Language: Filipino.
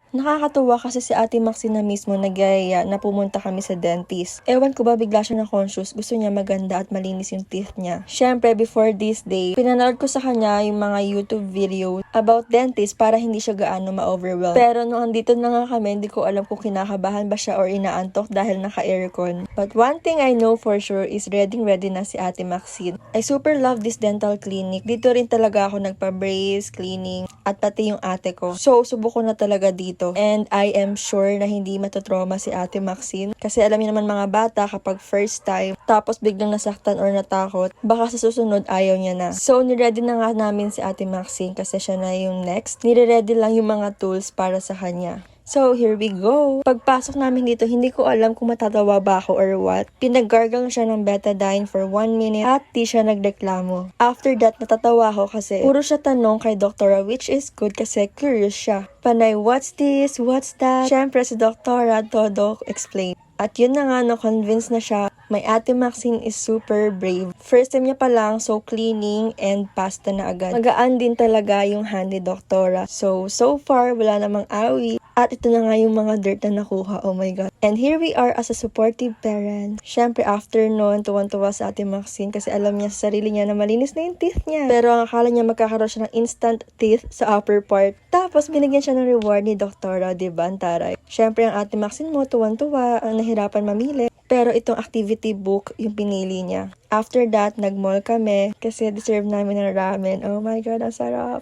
Nakakatuwa kasi si Ate Maxine na mismo nagaya na pumunta kami sa dentist. Ewan ko ba bigla siya na conscious, gusto niya maganda at malinis yung teeth niya. Syempre, before this day, pinanood ko sa kanya yung mga YouTube videos about dentist para hindi siya gaano ma-overwhelm. Pero nung andito na nga kami, hindi ko alam kung kinakabahan ba siya or inaantok dahil naka-aircon. But one thing I know for sure is ready na si Ate Maxine. I super love this dental clinic. Dito rin talaga ako nagpa-brace, cleaning, at pati yung ate ko. So, subuko na talaga dito. And I am sure na hindi matotrauma si Ate Maxine. Kasi alam niyo naman mga bata kapag first time, tapos biglang nasaktan or natakot, baka sa susunod ayaw niya na. So, niready na nga namin si Ate Maxine kasi siya na yung next. Nire-ready lang yung mga tools para sa kanya. So, here we go. Pagpasok namin dito, hindi ko alam kung matatawa ba ako or what. Pinag-gargle siya ng betadine for 1 minute at di siya nagreklamo. After that, natatawa ako kasi puro siya tanong kay Doktora, which is good kasi curious siya. Panay, what's this? What's that? Syempre, si Doktora todo explain. At yun na nga, no-convince na siya. My Ate Maxine is super brave. First time niya pa lang, so cleaning and pasta na agad. Magaan din talaga yung hand ni Doktora. So far, wala namang awi. At ito na nga yung mga dirt na nakuha. Oh my God. And here we are as a supportive parent. Syempre, after nun, tuwan-tuwa sa Ate Maxine kasi alam niya sa sarili niya na malinis na yung teeth niya. Pero ang akala niya magkakaroon siya ng instant teeth sa upper part. Tapos, binigyan siya ng reward ni Doktora, diba? Ang taray. Syempre, ang Ate Maxine mo, tuwan-tuwa, ang nahirapan mamili. Pero itong activity book, yung pinili niya. After that, nag-mall kami kasi deserve namin ng ramen. Oh my God, ang sarap.